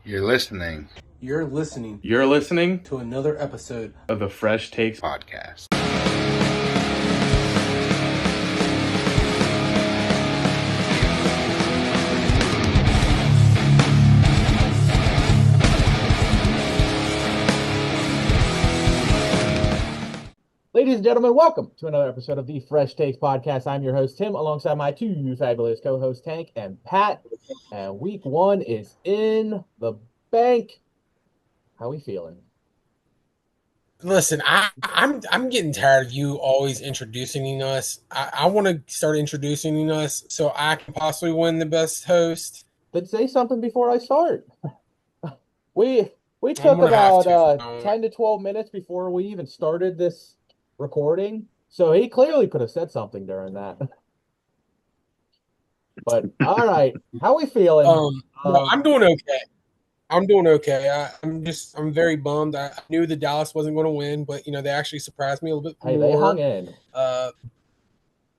You're listening You're listening You're listening to another episode of the Fresh Takes podcast. Ladies and gentlemen, welcome to another episode of the Fresh Takes podcast. I'm your host, Tim, alongside my two fabulous co-hosts, Tank and Pat. And week one is in the bank. How we feeling? Listen, I'm getting tired of you always introducing us. I want to start introducing us so I can possibly win the best host. Then say something before I start. We I'm took gonna have about to from now on. 10 to 12 minutes before we even started this recording. So he clearly could have said something during that. But all right, how we feeling? No, I'm doing okay. I'm doing okay. I'm very bummed. I knew the Dallas wasn't going to win, but they actually surprised me a little bit Hey, more. they hung in.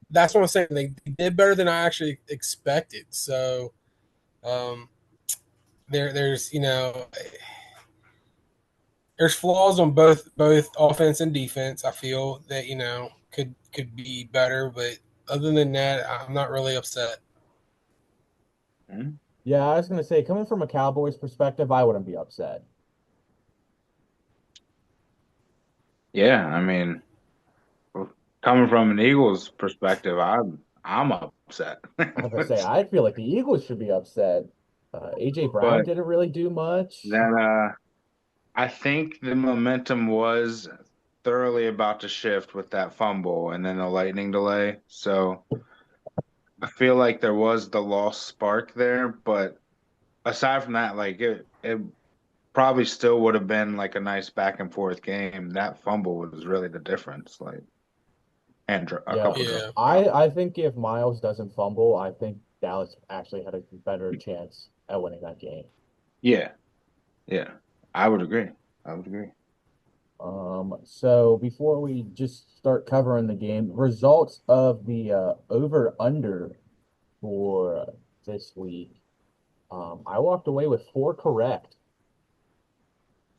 That's what I'm saying. They did better than I actually expected. So, there's there's flaws on both offense and defense. I feel that could be better, but other than that, I'm not really upset. Yeah, I was gonna say, coming from a Cowboys perspective, I wouldn't be upset. Yeah, I mean, coming from an Eagles perspective, I'm upset. I was gonna say, I feel like the Eagles should be upset. AJ Brown But didn't really do much. then I think the momentum was thoroughly about to shift with that fumble and then the lightning delay. So I feel like there was the lost spark there, but aside from that, like it probably still would have been like a nice back and forth game. That fumble was really the difference. Like, and a Yeah, couple Yeah. I think if Miles doesn't fumble, I think Dallas actually had a better chance at winning that game. Yeah, yeah, I would agree. I would agree. So before we just start covering the game, results of the over under for this week. I walked away with 4 correct.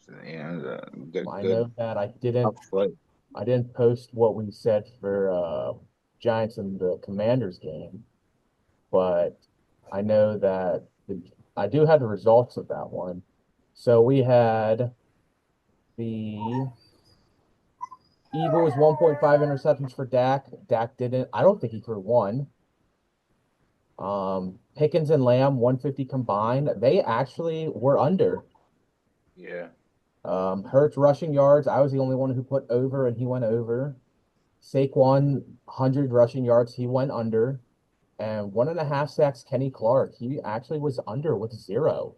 So, yeah, good, I good. know that Tough slate. I didn't post what we said for Giants and the Commanders game, but I know that I do have the results of that one. So we had the Eagles 1.5 interceptions for Dak. Dak didn't. I don't think he threw one. Pickens and Lamb 150 combined. They actually were under. Yeah, Hurts rushing yards. I was the only one who put over, and he went over. Saquon 100 rushing yards. He went under. And 1.5 sacks, Kenny Clark. He actually was under with 0.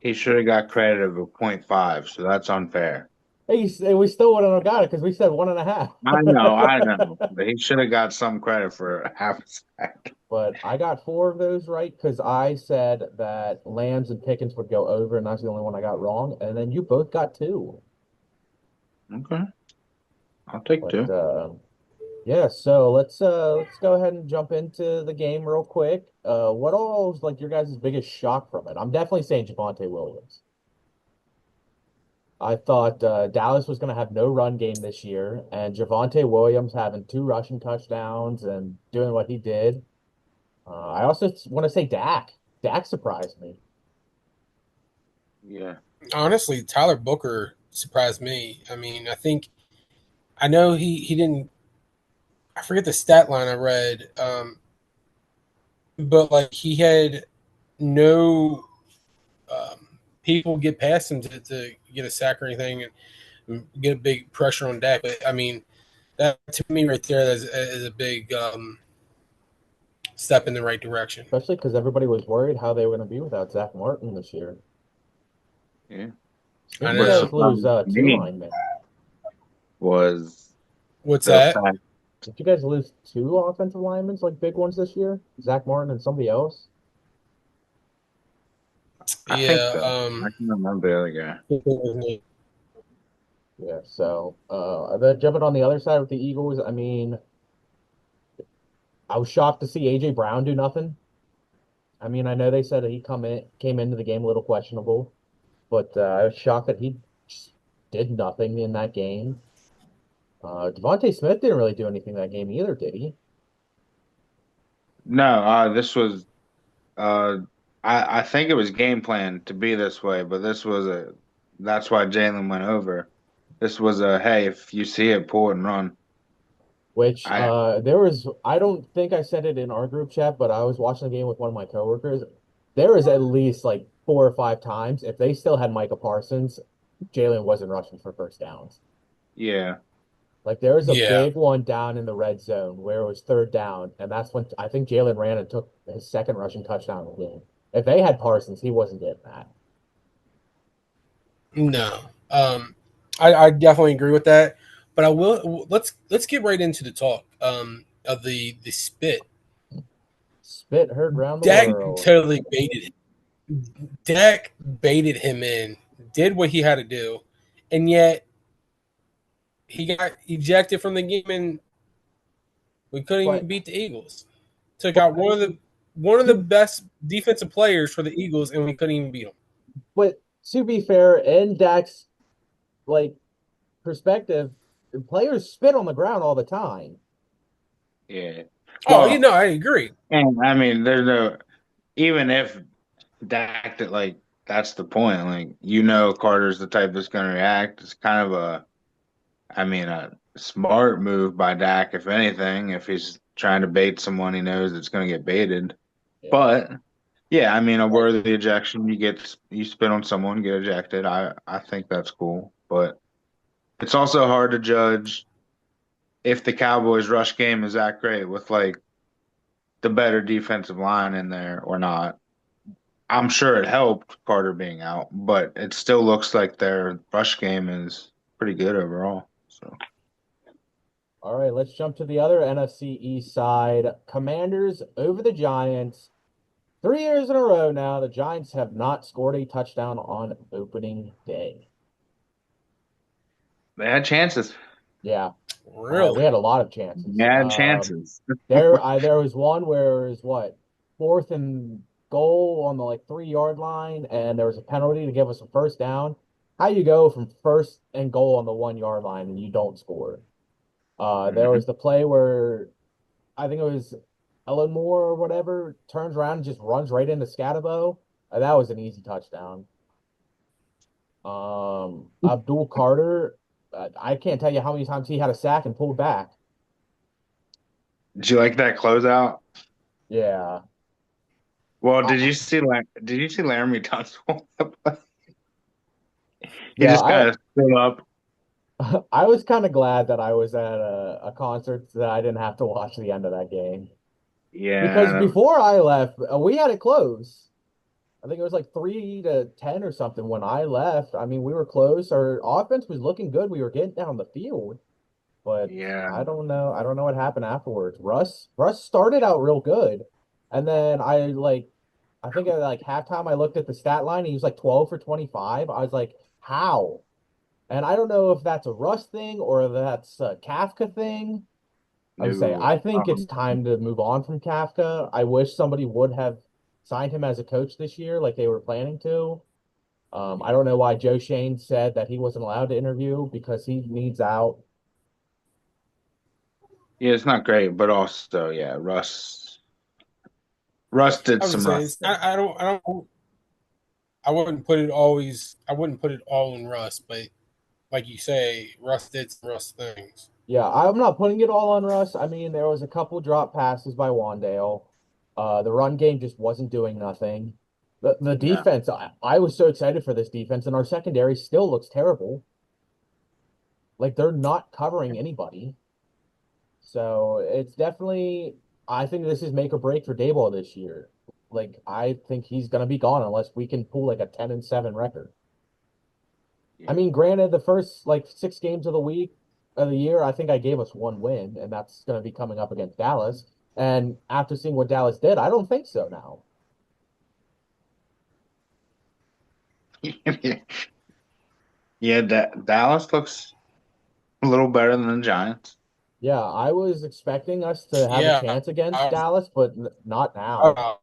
he should have got credit of a 0.5, so that's unfair. Hey, we still wouldn't have got it because we said 1.5. I know, but he should have got some credit for half a sack. But I got 4 of those right because I said that Lambs and Pickens would go over, and that's the only one I got wrong. And then you both got 2. Okay, I'll take But 2. yeah, so let's go ahead and jump into the game real quick. What all was like your guys' biggest shock from it? I'm definitely saying Javonte Williams. I thought Dallas was going to have no run game this year, and Javonte Williams having 2 rushing touchdowns and doing what he did. I also want to say Dak. Dak surprised me. Yeah, Honestly, Tyler Booker surprised me. I mean, I know he didn't. I forget the stat line I read, but like he had no people get past him to get a sack or anything and get a big pressure on Dak. But I mean, that to me right there is a big step in the right direction. Especially because everybody was worried how they were going to be without Zach Martin this year. yeah. I Didn't you know. guys lose 2 Me linemen? was What's the that? fact. Did you guys lose 2 offensive linemen, like big ones this year? Zach Martin and somebody else? I think Yeah. so. I can remember the other guy. Yeah, so then jumping on the other side with the Eagles, I mean, I was shocked to see AJ Brown do nothing. I mean, I know they said that he came into the game a little questionable, but I was shocked that he just did nothing in that game. Devontae Smith didn't really do anything that game either, did he? No, this was uh, I think it was game plan to be this way, but this was a that's why Jalen went over. This was a hey, if you see it, pull it and run. Which I there was, I don't think I said it in our group chat, but I was watching the game with one of my coworkers. There was at least like 4 or 5 times. If they still had Micah Parsons, Jalen wasn't rushing for first downs. yeah. Like there was a Yeah. big one down in the red zone where it was third down, and that's when I think Jalen ran and took his second rushing touchdown of the game. If they had Parsons, he wasn't getting that. No. I definitely agree with that. But I will let's get right into the talk of the spit. Spit heard round the Dak world. totally baited him. Dak baited him in, did what he had to do, and yet he got ejected from the game, and we couldn't even But beat the Eagles. Took but out one of the to best defensive players for the Eagles, and we couldn't even beat them. but to be fair, in Dak's like perspective, players spit on the ground all the time. Yeah. Oh, you Well, know, I agree. and I mean, there's no even if Dak that like that's the point. Like Carter's the type that's going to react. It's kind of I mean, a smart move by Dak, if anything, if he's trying to bait someone he knows it's going to get baited. Yeah. But yeah, I mean, a Like worthy ejection. You spit on someone, get ejected. I think that's cool, but it's also hard to judge if the Cowboys' rush game is that great with like the better defensive line in there or not. I'm sure it helped Carter being out, but it still looks like their rush game is pretty good overall. So all right, let's jump to the other NFC East side. Commanders over the Giants. 3 years in a row now, the Giants have not scored a touchdown on opening day. they had chances. Yeah, we Really? had a lot of chances. They had chances. There was one where it was what, fourth and goal on the like 3 yard line, and there was a penalty to give us a first down. How you go from first and goal on the 1 yard line and you don't score? There Mhm. was the play where I think it was Ellen Moore or whatever turns around and just runs right into Scatabo. That was an easy touchdown. Abdul Carter, I can't tell you how many times he had a sack and pulled back. Did you like that closeout? Yeah. Well, I, did you see Laramie Tunsil? He yeah, just kind of stood up. I was kind of glad that I was at a concert that I didn't have to watch the end of that game. Because Yeah, before I left, we had it close. I think it was like 3-10 or something when I left. I mean, we were close. Our offense was looking good. We were getting down the field, but yeah. I don't know. I don't know what happened afterwards. Russ started out real good, and then I think at like halftime I looked at the stat line. He was like 12 for 25. I was like, how? And I don't know if that's a Russ thing or that's a Kafka thing. I would say No. I think it's time to move on from Kafka. I wish somebody would have signed him as a coach this year, like they were planning to. I don't know why Joe Shane said that he wasn't allowed to interview because he needs out. Yeah, it's not great, but also, yeah, Russ did I was some saying, Russ things. I wouldn't put it all in Russ, but like you say, Russ did some Russ things. Yeah, I'm not putting it all on Russ. I mean, there was a couple drop passes by Wandale. The run game just wasn't doing nothing. The No. defense, I was so excited for this defense, and our secondary still looks terrible. Like they're not covering anybody. So it's definitely, I think this is make or break for Dayball this year. Like I think he's gonna be gone unless we can pull like a 10-7 record. I Yeah. mean, granted, the first like 6 games of the year, I think I gave us one win, and that's gonna be coming up against Dallas. And after seeing what Dallas did, I don't think so now. Yeah, Dallas looks a little better than the Giants. Yeah, I was expecting us to have a Yeah, chance against I, Dallas, but not now. I,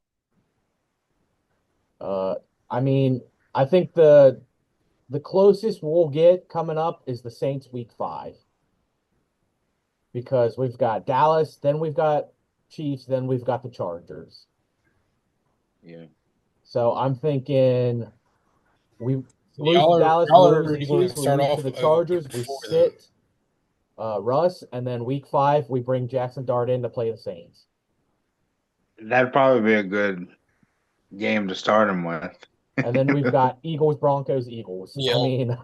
Uh, I mean, I think the closest we'll get coming up is the Saints week 5 because we've got Dallas, then we've got Chiefs, then we've got the Chargers. Yeah. So I'm thinking we lose to Y'all are Dallas, we y'all are lose to already going Chiefs, to we start lose to off the even Chargers, we before then. sit Russ, and then week 5 we bring Jackson Dart in to play the Saints. That'd probably be a good game to start him with. And then we've got Eagles, Broncos, Eagles. I Yeah, mean,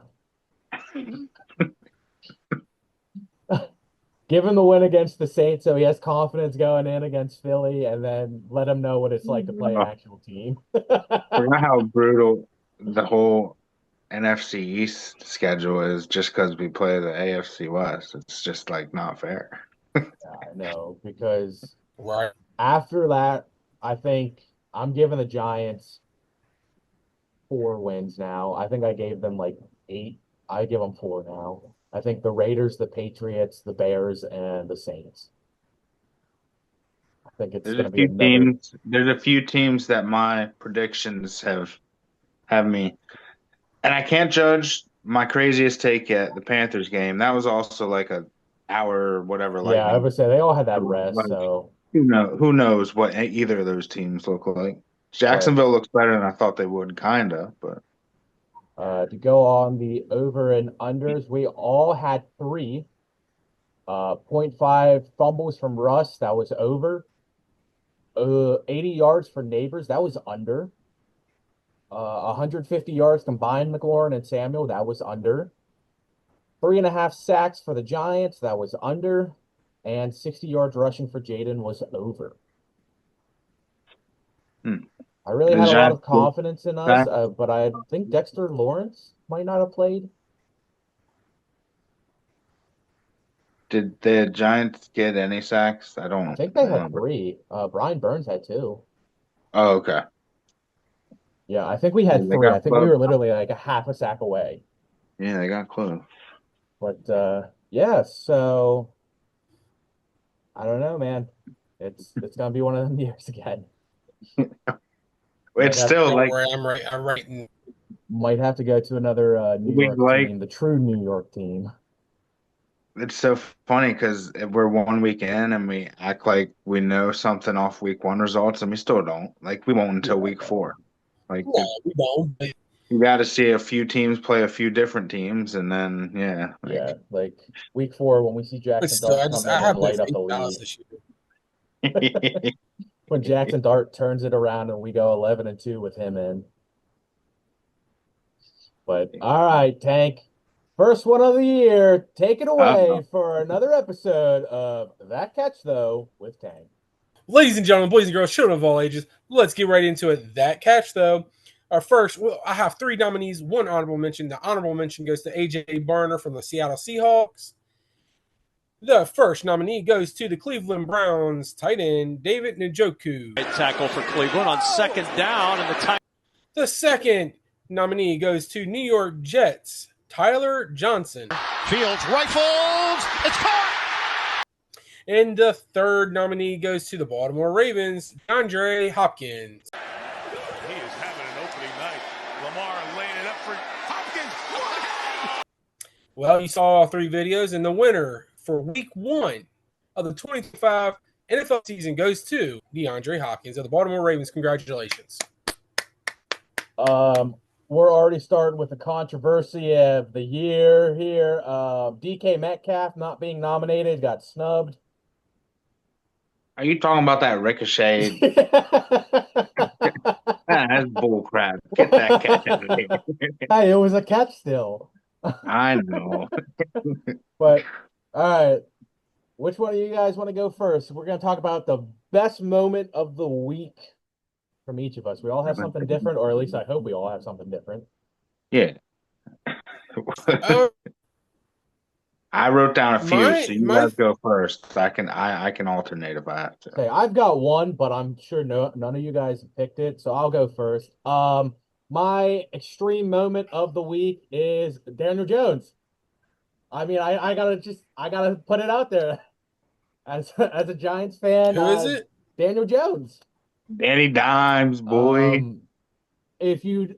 give him the win against the Saints so he has confidence going in against Philly, and then let him know what it's like to play an Oh, actual team. forgot how brutal the whole NFC East schedule is just because we play the AFC West. It's just like not fair. I know, because right. after that, I think I'm giving the Giants 4 wins now. I think I gave them like 8. I give them 4 now. I think the Raiders, the Patriots, the Bears, and the Saints. I think it's There's going a to be few another. teams. There's a few teams that my predictions have me, and I can't judge my craziest take yet. The Panthers game. That was also like a hour, whatever, Yeah, I lightning. would say they all had that rest. Like So, who knows what either of those teams look like. but Jacksonville looks better than I thought they would, kinda, but to go on the over and unders, we all had 3. 0.5 fumbles from Russ. That was over. 80 yards for Neighbors. That was under. 150 yards combined, McLaurin and Samuel. That was under. 3.5 sacks for the Giants. That was under. And 60 yards rushing for Jaden was over. hmm. I really The had a lot Giants of get confidence in us, back. but I think Dexter Lawrence might not have played. Did the Giants get any sacks? I I don't think they had remember. 3. Brian Burns had 2. Oh, okay. Yeah, I think we Yeah, had they 3. got I think we close. were literally like a half a sack away. Yeah, they got close. But yeah, so I don't know, man. It's gonna be one of them years again. Might It's have still Don't like worry, I'm writing. might have to go to another New we York like team, the true New York team. it's so funny because we're 1 week in and we act like we know something off week 1 results and we still don't. Like we won't until Yeah, week 4. Like No, we don't. But you got to see a few teams play a few different teams and then yeah, yeah. Like week 4 when we see Jackson still, Dart come I in and have no light up faith the in Dallas lead. this year. When Jackson Dart turns it around and we go 11-2 with him in. But all right, Tank. First one of the year. Take it uh, away for another episode of That Catch Though with Tank. Ladies and gentlemen, boys and girls, children of all ages, let's get right into it. That catch, though. Our first, well, I have 3 nominees, 1 honorable mention. The honorable mention goes to A.J. Barner from the Seattle Seahawks. The first nominee goes to the Cleveland Browns tight end, David Njoku. Tackle for Cleveland on second down, and the time. The second nominee goes to New York Jets, Tyler Johnson. Fields rifles. It's caught. And the third nominee goes to the Baltimore Ravens, DeAndre Hopkins. He is having an opening night. Lamar laying it up for Hopkins. Well, you saw all 3 videos, and the winner for week 1 of the 2025 NFL season goes to DeAndre Hopkins of the Baltimore Ravens. Congratulations. We're already starting with the controversy of the year here. DK Metcalf not being nominated, got snubbed. are you talking about that ricochet? That's bull crap. Get that cat out of here. Hey, it was a catch still. I know. But all right, which one of you guys want to go first? We're going to talk about the best moment of the week from each of us. We all have something different, or at least I hope we all have something different. Yeah. I wrote down a few, so you My guys go first. I can alternate if I have to. Okay, I've got one, but I'm sure none of you guys have picked it, so I'll go first. My extreme moment of the week is Daniel Jones. I mean, I gotta put it out there as a Giants fan. Who is it? Daniel Jones. Danny Dimes, boy. Um, if you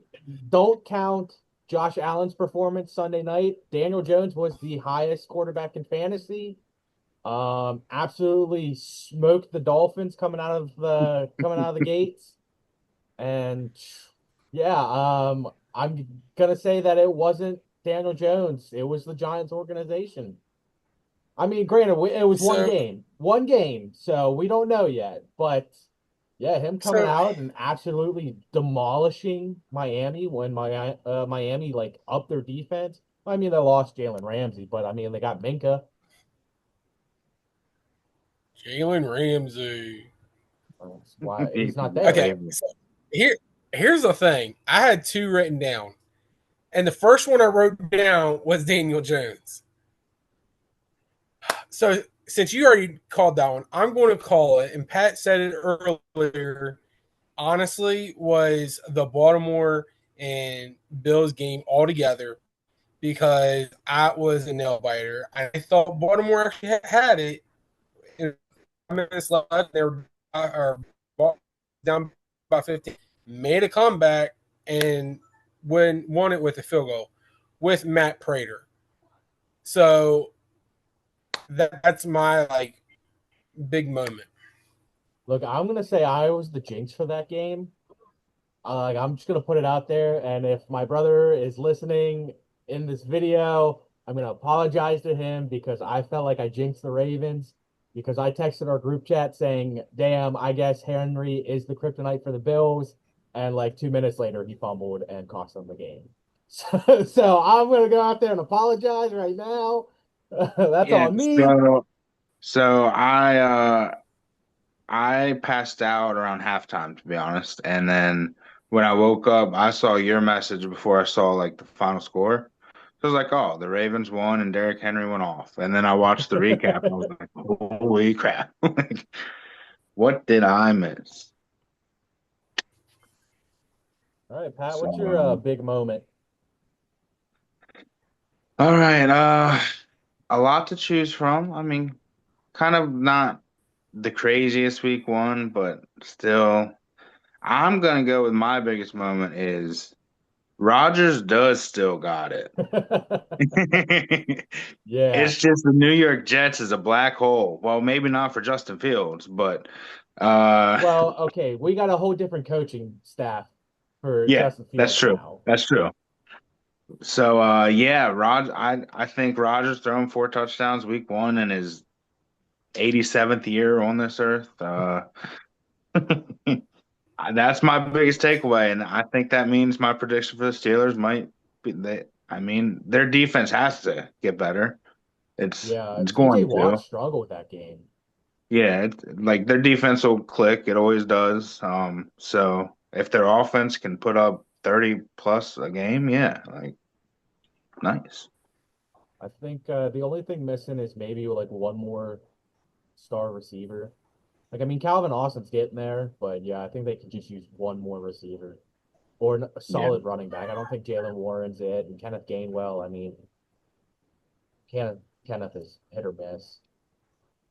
don't count Josh Allen's performance Sunday night, Daniel Jones was the highest quarterback in fantasy. Absolutely smoked the Dolphins coming out of the gates. And yeah, I'm gonna say that it wasn't Daniel Jones. It was the Giants organization. I mean, granted, it was So, one game, so we don't know yet. But yeah, him coming so, out and absolutely demolishing Miami when Miami like upped their defense. I mean, they lost Jalen Ramsey, but I mean, they got Minka. Jalen Ramsey. That's why he's not there. Okay, Ravens. so here's the thing. I had two written down, and the first one I wrote down was Daniel Jones. So since you already called that one, I'm going to call it. And Pat said it earlier. Honestly, was the Baltimore and Bills game altogether because I was a nail biter. I thought Baltimore actually had it. In 5 minutes left, they were down by 15, made a comeback, and won it with a field goal with Matt Prater. So that's my like big moment. Look, I'm gonna say I was the jinx for that game. Like I'm just gonna put it out there, and if my brother is listening in this video, I'm gonna apologize to him because I felt like I jinxed the Ravens because I texted our group chat saying, "Damn, I guess Henry is the kryptonite for the Bills," and like 2 minutes later, he fumbled and cost them the game. So I'm gonna go out there and apologize right now. That's Yeah, on me. so I passed out around halftime, to be honest. And then when I woke up, I saw your message before I saw like the final score. So I was like, oh, the Ravens won and Derrick Henry went off. And then I watched the recap and I was like, holy crap. Like, what did I miss? All right, Pat, So, what's your big moment? all right, a lot to choose from. I mean, kind of not the craziest week one, but still, I'm gonna go with my biggest moment is Rodgers does still got it. Yeah. It's just the New York Jets is a black hole. Well, maybe not for Justin Fields, but Well, okay, we got a whole different coaching staff for yeah, Justin that's Fields true. now. That's true. So yeah, I think Rodgers throwing 4 touchdowns week one in his 87th year on this earth. That's my biggest takeaway, and I think that means my prediction for the Steelers might be they. I mean, their defense has to get better. Yeah, It's TJ going Watt to. struggled that game. Yeah, like their defense will click. It always does. So if their offense can put up 30 plus a game, yeah, like nice. I think the only thing missing is maybe like one more star receiver. Like, I mean, Calvin Austin's getting there, but yeah, I think they could just use one more receiver or a Yeah, solid running back. I don't think Jalen Warren's it, and Kenneth Gainwell. I mean, Kenneth is hit or miss.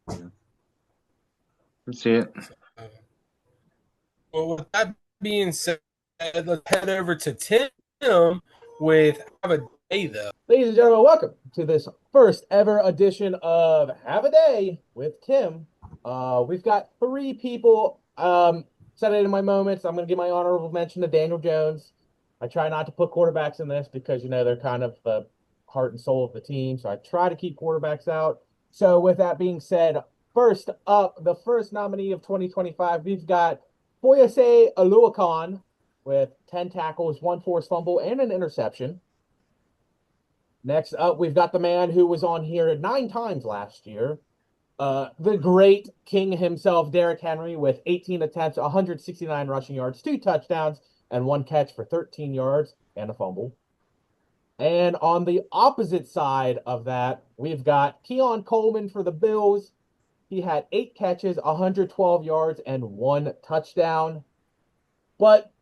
yeah. Let's see it. So, well, with that being said, let's head over to Tim with Have a Day, though. Ladies and gentlemen, welcome to this first ever edition of Have a Day with Tim. We've got three people. Said it in my moments. I'm going to give my honorable mention to Daniel Jones. I try not to put quarterbacks in this because, they're kind of the heart and soul of the team. So I try to keep quarterbacks out. So with that being said, first up, the first nominee of 2025, we've got Foyese Aluakon with 10 tackles, one forced fumble, and an interception. Next up, we've got the man who was on here 9 times last year, the great king himself, Derrick Henry, with 18 attempts, 169 rushing yards, 2 touchdowns, and one catch for 13 yards and a fumble. And on the opposite side of that, we've got Keon Coleman for the Bills. He had 8 catches, 112 yards, and one touchdown. But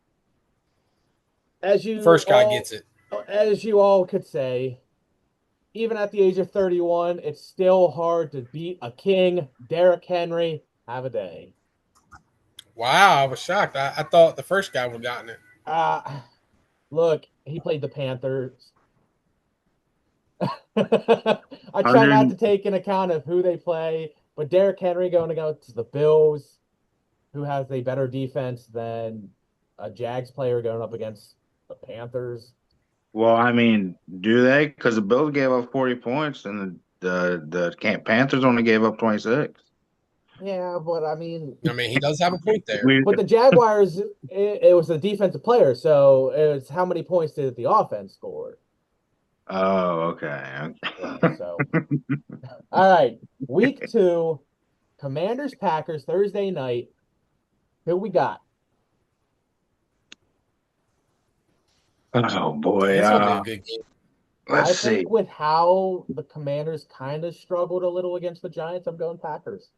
as you First guy all gets it. as you all could say, even at the age of 31, it's still hard to beat a king, Derrick Henry. Have a day. Wow, I was shocked. I thought the first guy would have gotten it. Uh, look, he played the Panthers. I try not 100. to take in account of who they play, but Derrick Henry going to go to the Bills, who has a better defense than a Jags player going up against the Panthers. Well, I mean, do they? Because the Bills gave up 40 points and the Panthers only gave up 26. Yeah, but I mean, I mean, he does have a point there. We, but the Jaguars, it was a defensive player, so it's how many points did the offense score? oh, okay. Yeah, Okay. so all right, week two, Commanders Packers Thursday night. Who we got? Oh boy. That's gonna be a good game. Let's I see. think with how the Commanders kind of struggled a little against the Giants, I'm going Packers.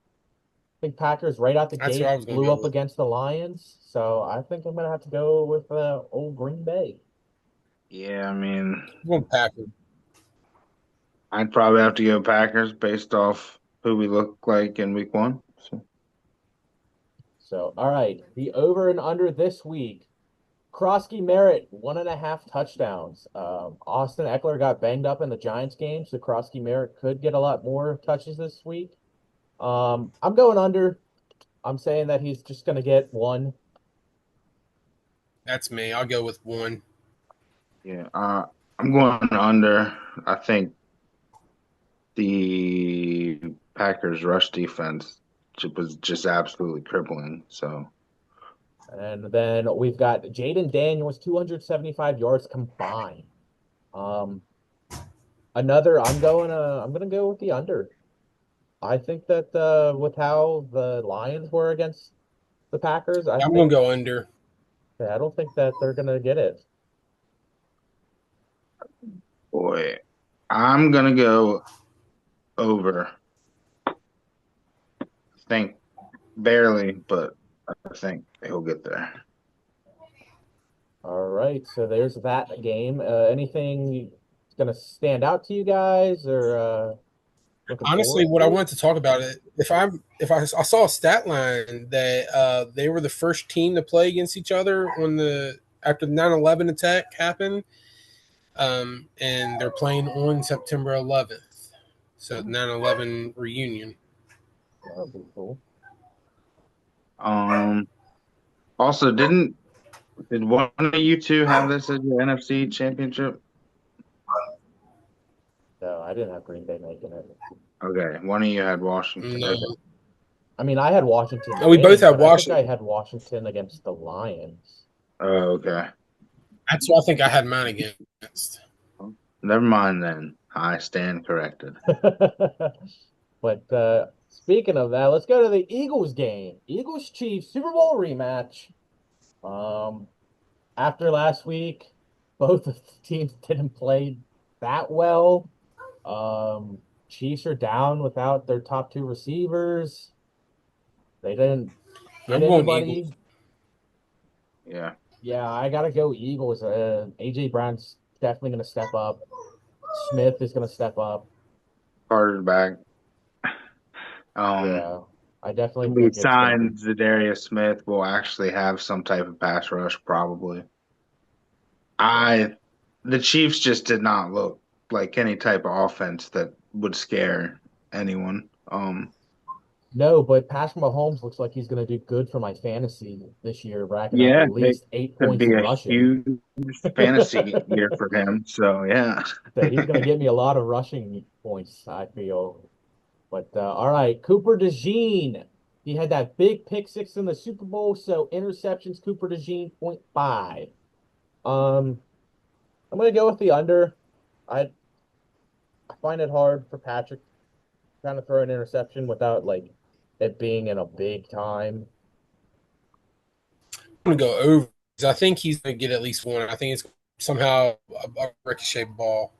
I think Packers right out the That's what I gate was gonna blew go up with. against the Lions, so I think I'm gonna have to go with old Green Bay. Yeah, I mean, I'm going Packers. I'd probably have to go Packers based off who we look like in week one. So, So, all right, the over and under this week. Krosky Merritt, 1.5 touchdowns. Austin Eckler got banged up in the Giants game, so Krosky Merritt could get a lot more touches this week. I'm going under. I'm saying that he's just going to get one. That's me. I'll go with one. yeah, I'm going under. I think the Packers rush defense was just absolutely crippling. So, And then we've got Jaden Daniels, 275 yards combined. Um, I'm gonna go with the under. I think that with how the Lions were against the Packers, I'm gonna go under. I don't think that they're gonna get it. boy, I'm gonna go over. I think barely, but I think he'll get there. All right, so there's that game. Anything gonna stand out to you guys or looking Honestly, forward what I to? wanted to talk about it, if I saw a stat line that they were the first team to play against each other on the after the 9/11 attack happened, and they're playing on September 11th, so 9/11 reunion. That'll be cool. Um, Also, did one of you two have this as your NFC championship? No, I didn't have Green Bay making it. Okay, one of you had Washington. No, Okay. I mean, I had Washington to we both win, have but I think I Washington. had Washington against the Lions. Oh, okay. That's what I think I had mine against. Never mind then. I stand corrected. But speaking of that, let's go to the Eagles game. Eagles Chiefs Super Bowl rematch. Um, After last week, both of the teams didn't play that well. Chiefs are down without their top two receivers. They didn't get I'm going Eagles. anybody. Yeah. Yeah, I gotta go Eagles. AJ Brown's definitely gonna step up. Smith is gonna step up. Carter's back. Um, Yeah, I definitely we think it's gonna be. signed Zadarius Smith will actually have some type of pass rush, probably. Yeah. I the Chiefs just did not look like any type of offense that would scare anyone. No, but Patrick Mahomes looks like he's gonna do good for my fantasy this year, racking up Yeah, at it least 8 points could be in a rushing. huge fantasy year for him. So yeah. So he's gonna get me a lot of rushing points, I feel. But all right, Cooper DeJean. He had that big pick six in the Super Bowl, so interceptions, Cooper DeJean, 0.5. Um, I'm gonna go with the under. I find it hard for Patrick kind of throw an interception without like it being in a big time. I'm gonna go over. I think he's gonna get at least one. I think it's somehow a ricochet ball.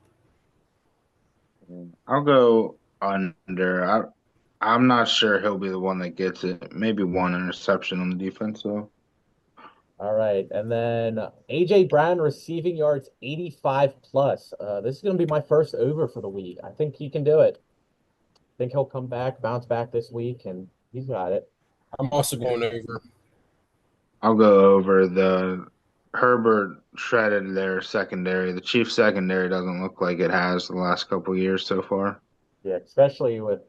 I'll go under. I'm not sure he'll be the one that gets it. Maybe one interception on the defense, though. All right, and then AJ Brown receiving yards 85 plus. This is gonna be my first over for the week. I think he can do it. I think he'll come back, bounce back this week, and he's got it. I'm also going over. I'll go over. Herbert shredded their secondary. The Chiefs secondary doesn't look like it has the last couple years so far. Yeah, especially with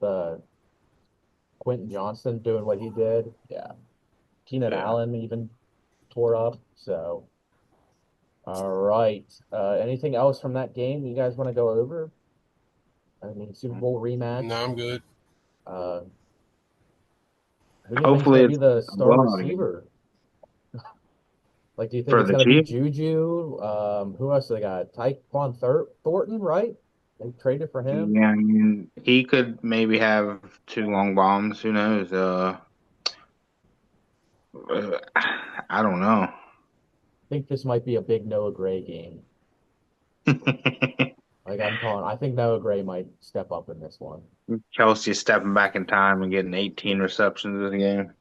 Quentin Johnston doing what he did. Yeah. Keenan Yeah. Allen even tore up. So, all right. Anything else from that game you guys want to go over? I mean, Super Bowl No, rematch. I'm good. Uh, who do you think's Hopefully going to it's be the a star blowout again receiver? Like, do you think for it's the going to be Chiefs. Juju? Who else they got? Tyquan Thornton, right? They traded for him. Yeah, I mean, he could maybe have two long bombs. Who knows? I don't know. I think this might be a big Noah Gray game. Like I'm calling, I think Noah Gray might step up in this one. Kelsey stepping back in time and getting 18 receptions in the game.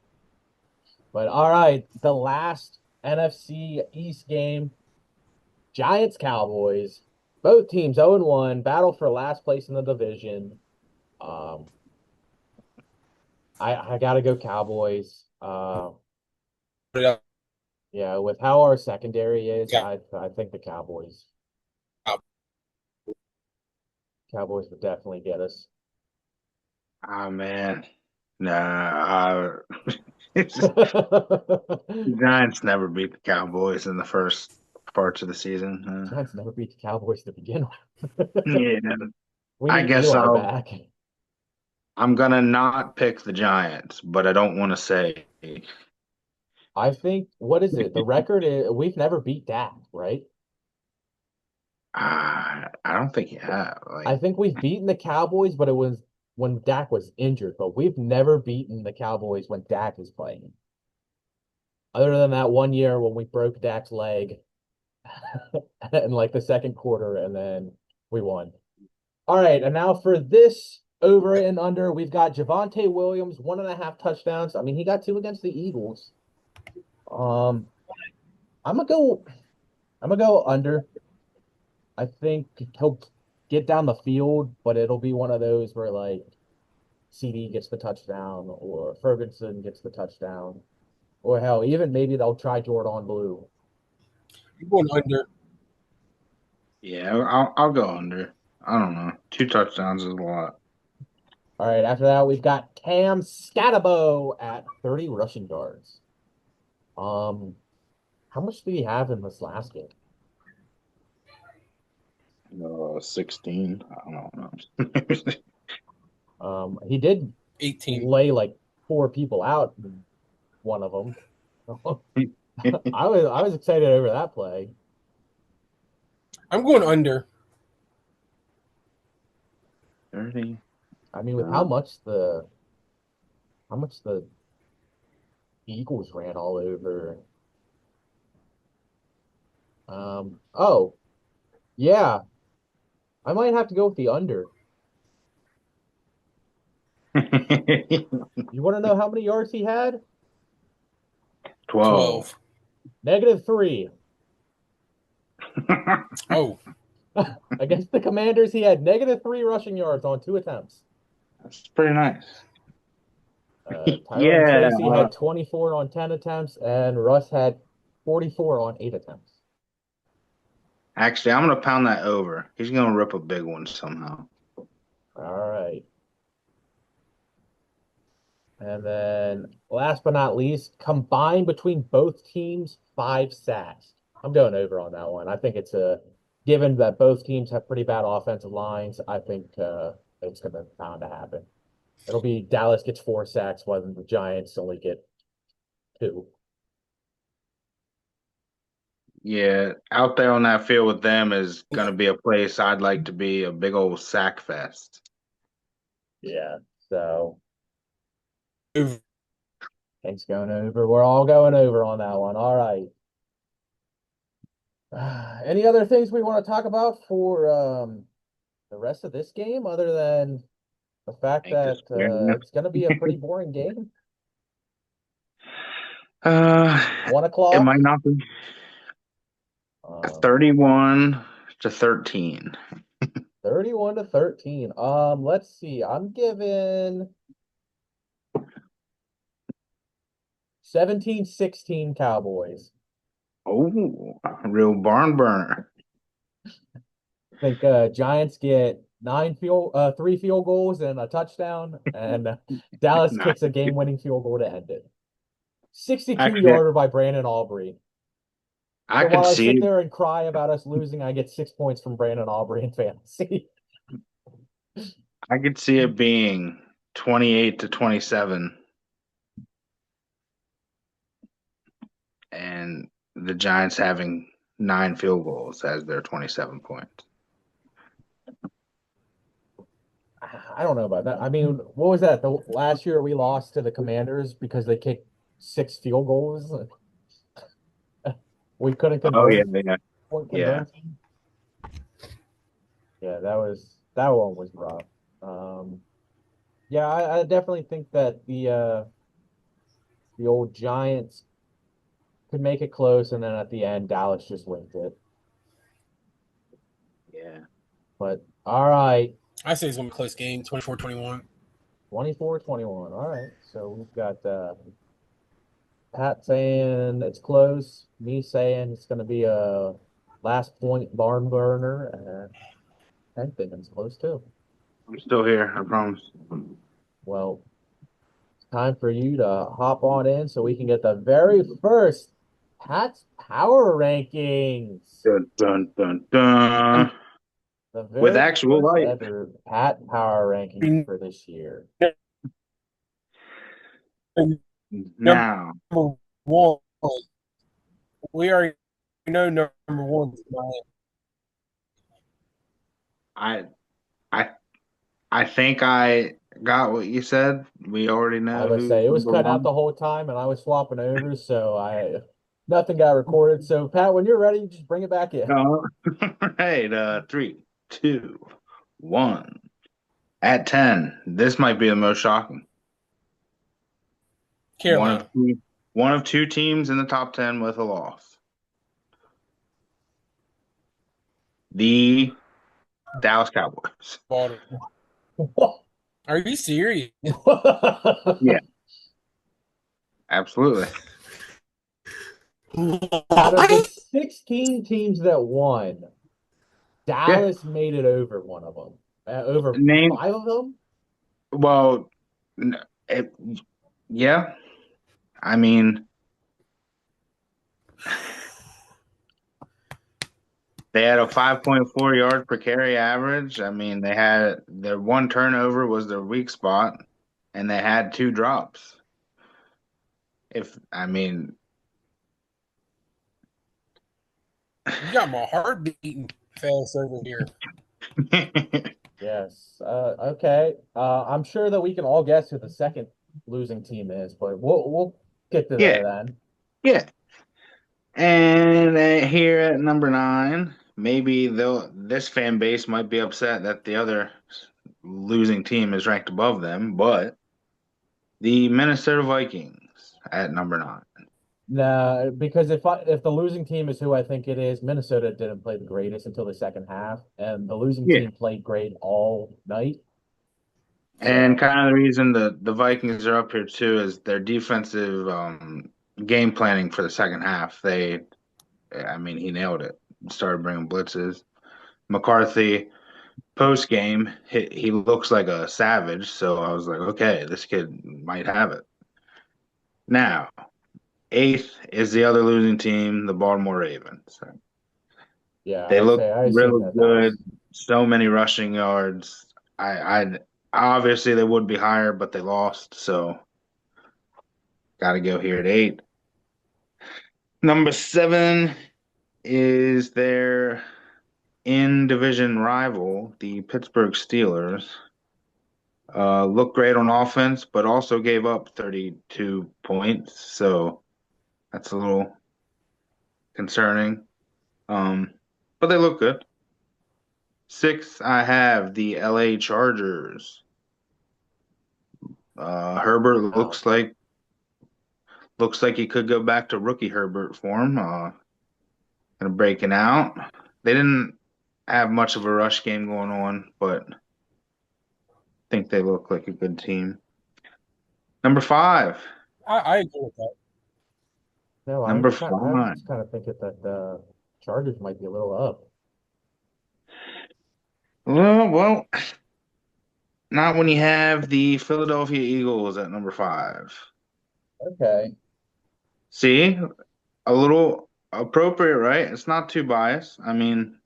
But all right, the last NFC East game, Giants Cowboys. Both teams 0-1, battle for last place in the division. Um, I gotta go Cowboys. But Yeah, with how our secondary is, yeah, I think the Cowboys would definitely get us. Oh man, nah. The Giants never beat the Cowboys in the first parts of the season. Giants never beat the Cowboys to begin with. Yeah, We I need guess Eli back. I'm gonna not pick the Giants, but I don't want to say. I think what is it? The record is we've never beat Dak, right? I don't think you have. I Like, think we've beaten the Cowboys, but it was when Dak was injured. But we've never beaten the Cowboys when Dak is playing. Other than that one year when we broke Dak's leg in like the second quarter, and then we won. All right, and now for this over and under, we've got Javonte Williams, 1.5 touchdowns. I mean, he got two against the Eagles. Um, I'm gonna go. I'm gonna go under. I think he'll get down the field, but it'll be one of those where like CD gets the touchdown or Ferguson gets the touchdown. Or hell, even maybe they'll try Jordan Blue. I'm going under. yeah, I'll go under. I don't know. Two touchdowns is a lot. All right, after that, we've got Cam Scatabo at 30 rushing yards. Um, how much did he have in this last game? 16. I don't know. He did 18. lay like four people out in one of them. I was excited over that play. I'm going under. 30. I mean, with Uh, how much the Eagles ran all over. Oh, yeah, I might have to go with the under. You want to know how many yards he had? 12. 12. -3. Oh, Against the Commanders, he had -3 rushing yards on 2 attempts. That's pretty nice. Tyrone Yeah. Tracy had 24 on 10 attempts, and Russ had 44 on 8 attempts. Actually, I'm gonna pound that over. He's gonna rip a big one somehow. All right. And then last but not least, combined between both teams, 5 sacks. I'm going over on that one. I think it's a given that both teams have pretty bad offensive lines. I think it's going to bound to happen. It'll be Dallas gets 4 sacks, while the Giants only get 2. Yeah, out there on that field with them is gonna be a place I'd like to be, a big old sack fest. Yeah. So over. thanks going over. We're all going over on that one. All right. Any other things we want to talk about for the rest of this game, other than the fact Ain't this that fair? it's going to be a pretty boring game? Uh, One it o'clock. might not be Um, 31 to 13. 31-13. Let's see. I'm giving 17-16 Cowboys. Oh, a real barn burner. I think Giants get 3 field goals and a touchdown, and Dallas Nah, kicks a game-winning field goal to end it. I 62 could, yarder by Brandon Aubrey. I So could while I sit see, there and cry about us losing, I get 6 points from Brandon Aubrey in fantasy. I could see it being 28-27, and the Giants having 9 field goals as their 27 points. I don't know about that. I mean, what was that? The last year we lost to the Commanders because they kicked 6 field goals. We couldn't Oh yeah, convert yeah, point yeah. conversion. Yeah, that one was rough. Um, yeah, I definitely think that the old Giants could make it close, and then at the end, Dallas just wins it. Yeah. But all right, I say it's gonna be a close game, 24-21. 24-21. All right, so we've got Pat saying it's close, me saying it's going to be a last point barn burner, and I think it's close too. I'm still here, I promise. Well, it's time for you to hop on in so we can get the very first Pat's Power Rankings. Dun, dun, dun, dun. The With very actual first light. ever Pat Power Rankings for this year. Number Now, one, we already know number one tonight. I I I think I got what you said. We already I know would who's say it was number cut out one. the whole time, and I was swapping over, so I nothing got recorded. So Pat, when you're ready, just bring it back in. No. Right, 3, 2, 1. At 10, this might be the most shocking. One of Carolina, two, one of two teams in the top 10 with a loss. The Dallas Cowboys. Baltimore. Are you serious? Yeah, absolutely. Out of the What? 16 teams that won, Yeah. Dallas made it over one of them. Over Name, 5 of them? well, it, yeah. I mean, they had a 5.4 yards per carry average. I mean, they had their one turnover was their weak spot, and they had two drops. I mean, You got my heart beating fast over here. Yes. Okay. I'm sure that we can all guess who the second losing team is, but we'll get to yeah, there then. yeah. And here at number 9, maybe this fan base might be upset that the other losing team is ranked above them, but the Minnesota Vikings at number 9. No, because if the losing team is who I think it is, Minnesota didn't play the greatest until the second half, and the losing Yeah. team played great all night. And So kind of the reason the Vikings are up here too is their defensive game planning for the second half. I mean, he nailed it. Started bringing blitzes. McCarthy post game, he looks like a savage. So I was like, okay, this kid might have it. Now, eighth is the other losing team, the Baltimore Ravens. So yeah, they look I assume really that good. was So many rushing yards. I obviously they would be higher, but they lost. So got to go here at 8. Number 7 is their in division rival, the Pittsburgh Steelers. Looked great on offense, but also gave up 32 points. So that's a little concerning. Um, but they look good. 6, I have the LA Chargers. Herbert wow. looks like he could go back to rookie Herbert form. Gonna breaking out. They didn't have much of a rush game going on, but I think they look like a good team. Number 5. I agree with that. No, Number I five. was kind of thinking that the Chargers might be a little up. Well, not when you have the Philadelphia Eagles at number five. Okay. See, a little appropriate, right? It's not too biased. I mean,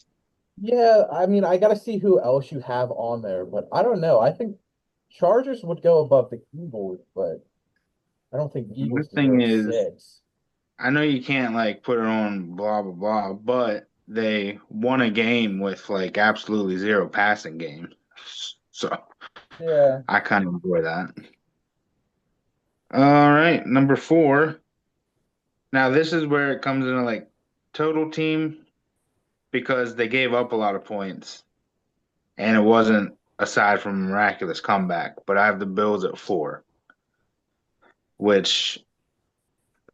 Yeah, I mean, I gotta see who else you have on there, but I don't know. I think Chargers would go above the Eagles, but I don't think the the Eagles thing deserve is, six. I know you can't like put it on blah blah blah, but they won a game with like absolutely zero passing game. So Yeah. I kind of enjoy that. All right, number four. Now this is where it comes into like total team because they gave up a lot of points and it wasn't aside from a miraculous comeback. But I have the Bills at four, which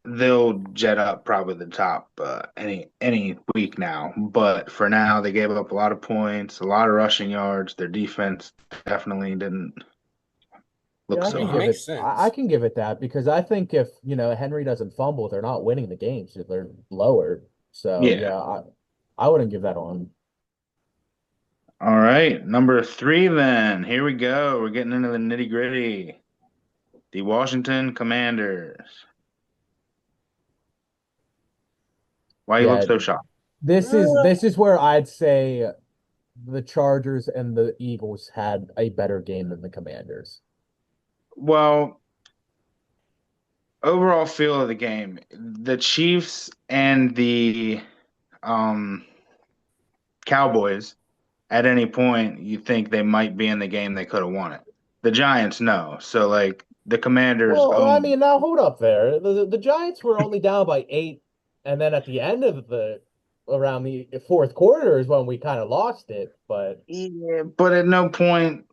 they'll jet up probably the top any week now. But for now, they gave up a lot of points, a lot of rushing yards. Their defense definitely didn't Yeah, look I so can It give hot. makes it. I sense. can give it that because I think if Henry doesn't fumble, they're not winning the games. If they're lower. So Yeah. yeah, I wouldn't give that on. All right, number three. Then here we go. We're getting into the nitty gritty. The Washington Commanders. Why you look Yeah, so shocked? this is where I'd say the Chargers and the Eagles had a better game than the Commanders. Well, overall feel of the game, the Chiefs and the um, Cowboys. At any point, you think they might be in the game, they could have won it. The Giants, no. So like the Commanders Well, I owned. mean, now hold up there. The Giants were only down by 8, and then at the end of the around the fourth quarter is when we kind of lost it. But Yeah, but at no point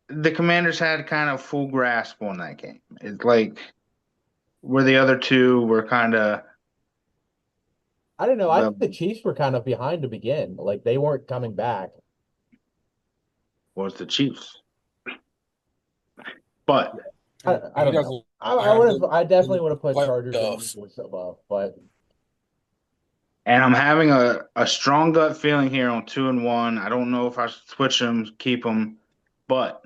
the Commanders had kind of full grasp on that game. It's like where the other two were kind of I don't know. I the think the Chiefs were kind of behind to begin. Like they weren't coming back. was the Chiefs. But I He don't know. doesn't I have would have. the I definitely would have put Chargers and playoffs. Eagles above. But and I'm having a strong gut feeling here on 2-1. I don't know if I should switch them, keep them, but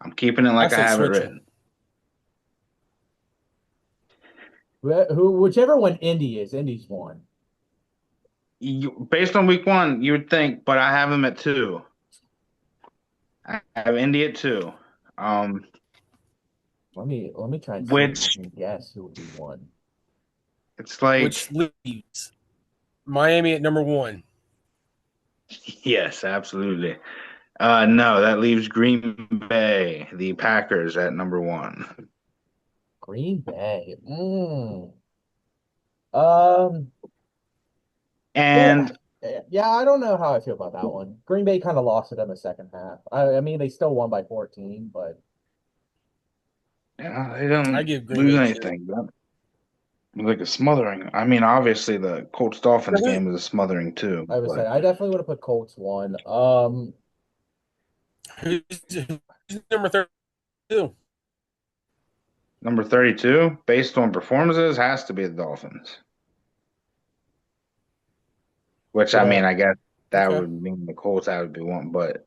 I'm keeping it I like I say have it switch him. written. whichever one Indy is, Indy's won. Based on week one, you would think, but I have them at two. I have Indy at two. Um, Let me try and see if I which can guess who would be one. it's like, Which leaves Miami at number one. yes, absolutely. No, that leaves Green Bay, the Packers at number one. Green Bay. Um. Yeah. And Yeah, I don't know how I feel about that one. Green Bay kind of lost it in the second half. I mean, they still won by 14, but yeah, they I don't give Green lose Bay two. anything. That was like a smothering. I mean, obviously the Colts Dolphins game was a smothering too, I would say but I definitely would have put Colts one. Who's number 32? number 32, based on performances, has to be the Dolphins. Which I Yeah, mean, I guess that Okay. would mean the Colts that would be one, but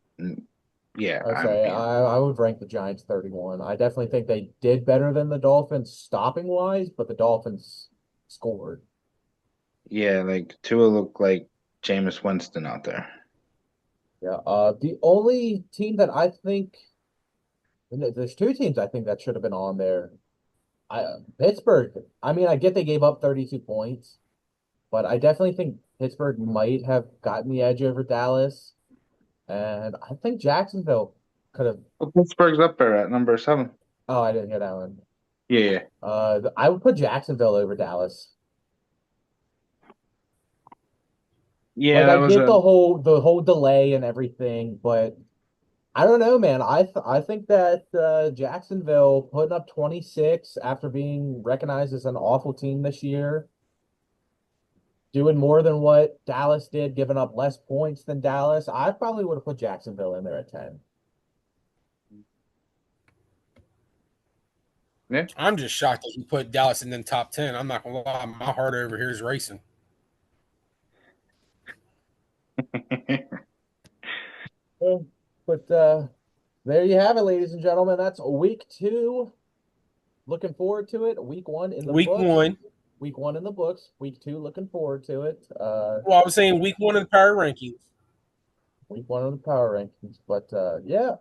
yeah, I would I'm say being I would rank the Giants 31. I definitely think they did better than the Dolphins stopping wise, but the Dolphins scored. yeah, like Tua looked like Jameis Winston out there. Yeah. The only team that I think there's two teams I think that should have been on there. Pittsburgh. I mean, I get they gave up 32 points, but I definitely think Pittsburgh might have gotten the edge over Dallas, and I think Jacksonville could have. Well, Pittsburgh's up there at number seven. Oh, I didn't hear that one. Yeah, yeah, I would put Jacksonville over Dallas. yeah. Like That I was get a the whole delay and everything, but I don't know, man. I think that Jacksonville putting up 26 after being recognized as an awful team this year, doing more than what Dallas did, giving up less points than Dallas. I probably would have put Jacksonville in there at 10. Yeah. I'm just shocked that he put Dallas in the top 10. I'm not gonna lie, my heart over here is racing. Yeah. But there you have it, ladies and gentlemen. That's week 2. Looking forward to it. Week 1 in the Week books. one. Week 1 in the books. Week 2, looking forward to it. Well, I was saying week one of the power rankings. Week 1 of the power rankings. But yeah,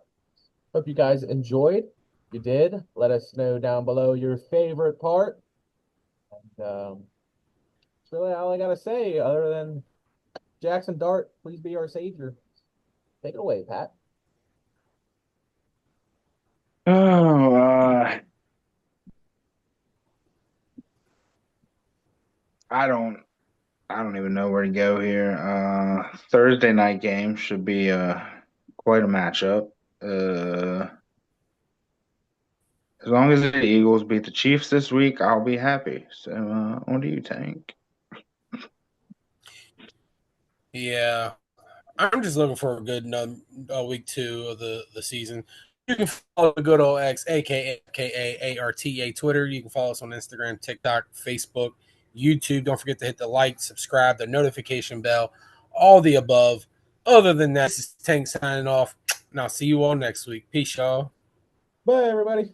hope you guys enjoyed. If you did, let us know down below your favorite part. And that's really all I gotta say, other than Jackson Dart, please be our savior. Take it away, Pat. Oh, I don't I don't even know where to go here. Thursday night game should be quite a matchup. As long as the Eagles beat the Chiefs this week, I'll be happy. So, what do you think? Yeah, I'm just looking for a good week 2 of the season. You can follow the good old X, aka ARTA, Twitter. You can follow us on Instagram, TikTok, Facebook, YouTube. Don't forget to hit the like, subscribe, the notification bell, all the above. Other than that, this is Tank signing off, and I'll see you all next week. Peace, y'all. Bye, everybody.